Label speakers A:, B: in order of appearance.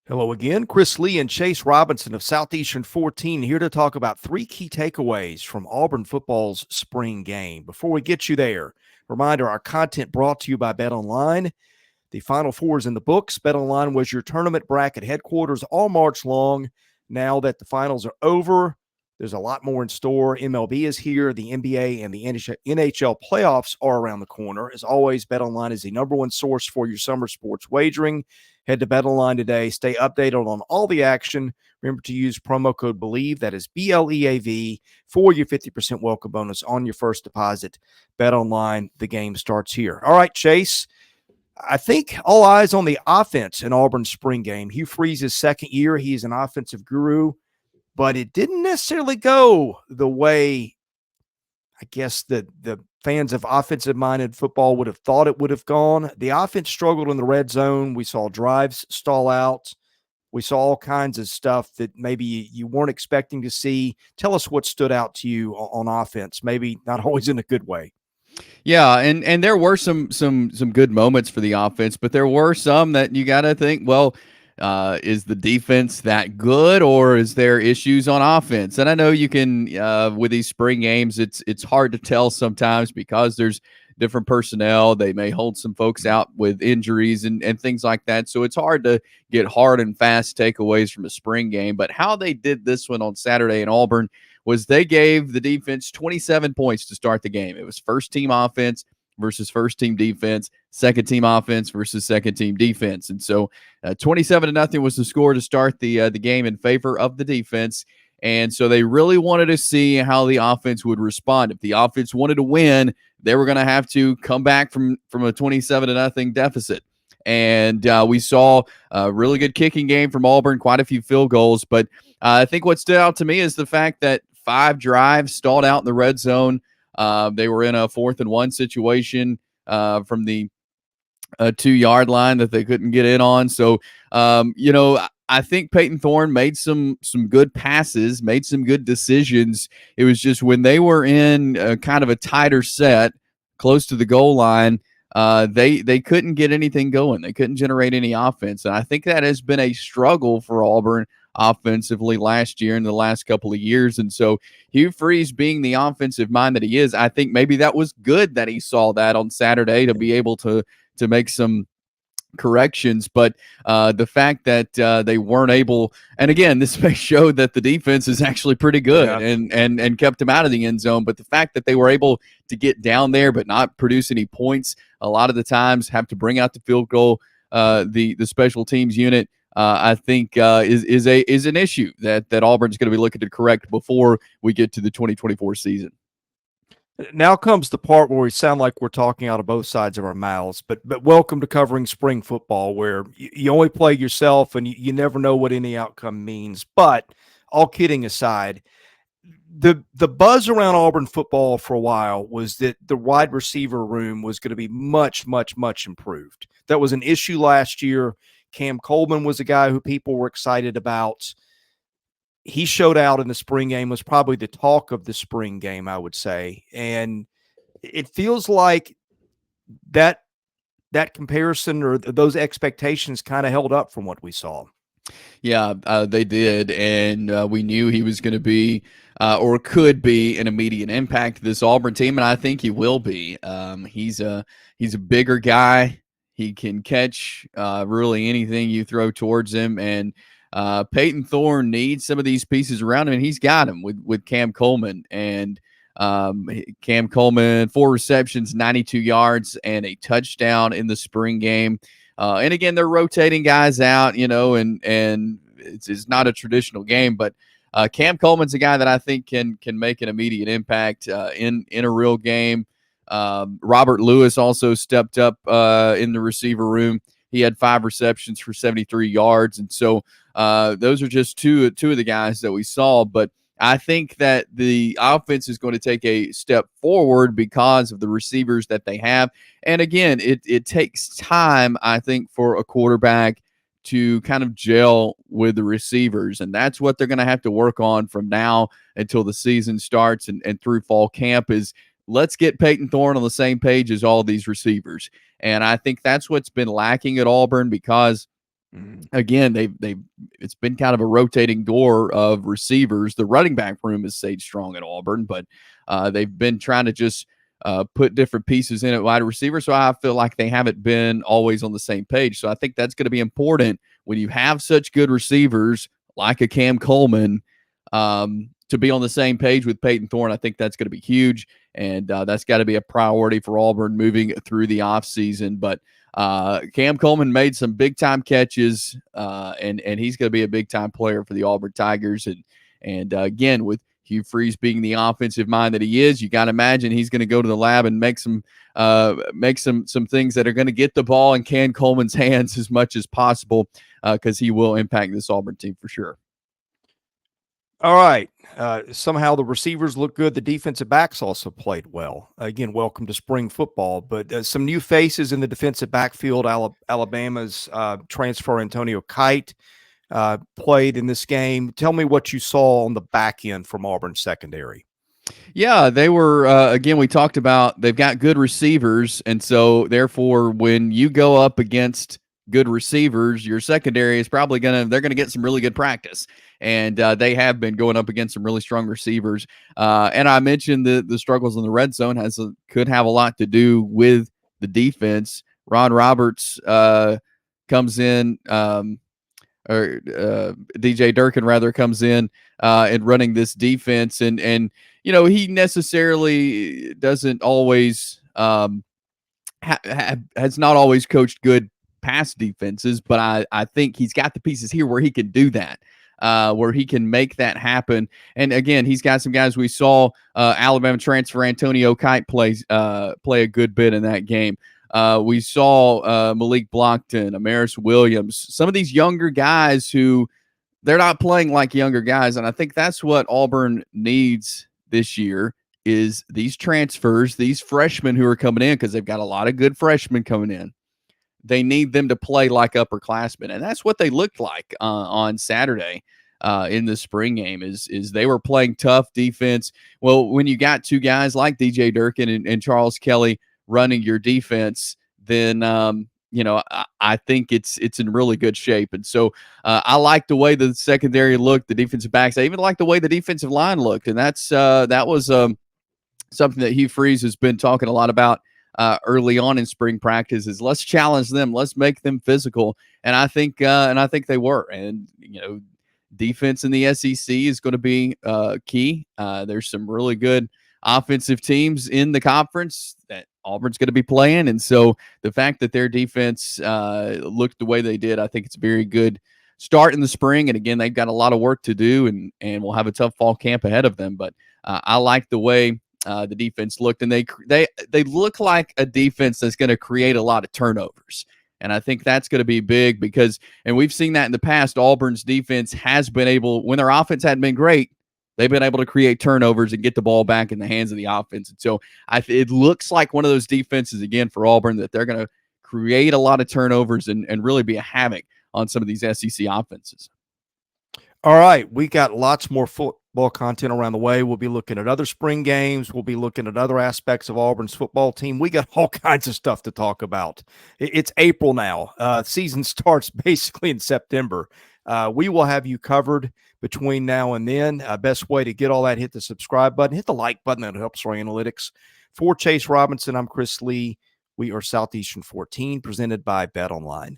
A: Hello again. Chris Lee and Chase Robinson of Southeastern 14 here to talk about three key takeaways from Auburn football's spring game. Before we get you there, reminder our content brought to you by BetOnline. The Final Four is in the books. BetOnline was your tournament bracket headquarters all March long. Now that the finals are over, there's a lot more in store. MLB is here. The NBA and the NHL playoffs are around the corner. As always, BetOnline is the number one source for your summer sports wagering. Head to BetOnline today. Stay updated on all the action. Remember to use promo code BELIEVE, that is BLEAV, for your 50% welcome bonus on your first deposit. BetOnline, the game starts here. All right, Chase. I think all eyes on the offense in Auburn's spring game. Hugh Freeze's second year. He's an offensive guru, but it didn't necessarily go the way I guess the fans of offensive-minded football would have thought it would have gone. The offense struggled in the red zone. We saw drives stall out. We saw all kinds of stuff that maybe you weren't expecting to see. Tell us what stood out to you on offense, maybe not always in a good way.
B: Yeah, and there were some good moments for the offense, but there were some that you got to think, well, is the defense that good, or is there issues on offense? And I know you can with these spring games, it's hard to tell sometimes because there's different personnel. They may hold some folks out with injuries and things like that. So it's hard to get hard and fast takeaways from a spring game. But how they did this one on Saturday in Auburn was they gave the defense 27 points to start the game. It was first team offense versus first team defense, second team offense versus second team defense. And so 27-0 was the score to start the game in favor of the defense. And so they really wanted to see how the offense would respond. If the offense wanted to win, they were going to have to come back from a 27-0 deficit. And we saw a really good kicking game from Auburn, quite a few field goals. But I think what stood out to me is the fact that 5 drives stalled out in the red zone. They were in a 4th and 1 situation from the 2-yard line that they couldn't get in on. So, I think Peyton Thorne made some good passes, made some good decisions. It was just when they were in kind of a tighter set, close to the goal line, they couldn't get anything going. They couldn't generate any offense. And I think that has been a struggle for Auburn offensively last year and the last couple of years. And so Hugh Freeze, being the offensive mind that he is, I think maybe that was good that he saw that on Saturday to be able to make some corrections. But the fact that they weren't able, and again, this may show that the defense is actually pretty good, and kept them out of the end zone. But the fact that they were able to get down there but not produce any points, a lot of the times have to bring out the field goal, the special teams unit, I think is an issue that Auburn's going to be looking to correct before we get to the 2024 season.
A: Now comes the part where we sound like we're talking out of both sides of our mouths, but welcome to covering spring football, where you only play yourself and you never know what any outcome means. But all kidding aside, the buzz around Auburn football for a while was that the wide receiver room was going to be much, much, much improved. That was an issue last year. Cam Coleman was a guy who people were excited about. He showed out in the spring game, was probably the talk of the spring game, I would say. And it feels like that comparison or those expectations kind of held up from what we saw.
B: Yeah, they did. And we knew he was going to be or could be an immediate impact to this Auburn team. And I think he will be. He's a bigger guy. He can catch really anything you throw towards him. And Peyton Thorne needs some of these pieces around him, and he's got him with Cam Coleman. And Cam Coleman, 4 receptions, 92 yards, and a touchdown in the spring game. And again, they're rotating guys out, and it's not a traditional game, but Cam Coleman's a guy that I think can make an immediate impact in a real game. Robert Lewis also stepped up in the receiver room. He had 5 receptions for 73 yards. And so those are just two of the guys that we saw. But I think that the offense is going to take a step forward because of the receivers that they have. And again, it takes time, I think, for a quarterback to kind of gel with the receivers. And that's what they're going to have to work on from now until the season starts and through fall camp is let's get Peyton Thorne on the same page as all these receivers. And I think that's what's been lacking at Auburn because Again, it's been kind of a rotating door of receivers. The running back room has stayed strong at Auburn, but they've been trying to just put different pieces in at wide receiver. So I feel like they haven't been always on the same page. So I think that's going to be important when you have such good receivers like a Cam Coleman, to be on the same page with Peyton Thorne. I think that's going to be huge, and that's got to be a priority for Auburn moving through the offseason. But Cam Coleman made some big-time catches, and he's going to be a big-time player for the Auburn Tigers. And again, with Hugh Freeze being the offensive mind that he is, you got to imagine he's going to go to the lab and make some things that are going to get the ball in Cam Coleman's hands as much as possible, because he will impact this Auburn team for sure.
A: All right. Somehow the receivers look good. The defensive backs also played well. Again, welcome to spring football. But some new faces in the defensive backfield. Alabama's transfer Antonio Kite played in this game. Tell me what you saw on the back end from Auburn secondary.
B: Yeah, they were, again, we talked about they've got good receivers. And so, therefore, when you go up against good receivers, your secondary is probably they're going to get some really good practice. And they have been going up against some really strong receivers. And I mentioned the struggles in the red zone could have a lot to do with the defense. Ron Roberts comes in, or DJ Durkin rather comes in and running this defense, and he necessarily doesn't always has not always coached good pass defenses, but I think he's got the pieces here where he can do that. Where he can make that happen. And again, he's got some guys. We saw Alabama transfer Antonio Kite play a good bit in that game. We saw Malik Blockton, Amaris Williams, some of these younger guys who they're not playing like younger guys. And I think that's what Auburn needs this year is these transfers, these freshmen who are coming in, because they've got a lot of good freshmen coming in. They need them to play like upperclassmen, and that's what they looked like on Saturday in the spring game. Is they were playing tough defense. Well, when you got two guys like DJ Durkin and Charles Kelly running your defense, then I think it's in really good shape. And so I like the way the secondary looked, the defensive backs. I even like the way the defensive line looked, and that was something that Hugh Freeze has been talking a lot about early on in spring practice. Is let's challenge them, let's make them physical, and I think they were. And defense in the SEC is going to be key. There's some really good offensive teams in the conference that Auburn's going to be playing, and so the fact that their defense looked the way they did, I think it's a very good start in the spring. And again, they've got a lot of work to do, and we'll have a tough fall camp ahead of them. But I like the way the defense looked, and they look like a defense that's going to create a lot of turnovers. And I think that's going to be big because, and we've seen that in the past, Auburn's defense has been able, when their offense hadn't been great, they've been able to create turnovers and get the ball back in the hands of the offense. And so it looks like one of those defenses, again, for Auburn, that they're going to create a lot of turnovers and really be a havoc on some of these SEC offenses.
A: All right, we got lots more football content around the way. We'll be looking at other spring games. We'll be looking at other aspects of Auburn's football team. We got all kinds of stuff to talk about. It's April now. Season starts basically in September. We will have you covered between now and then. Best way to get all that, hit the subscribe button, hit the like button. That helps our analytics. For Chase Robinson, I'm Chris Lee. We are Southeastern 14, presented by Bet Online.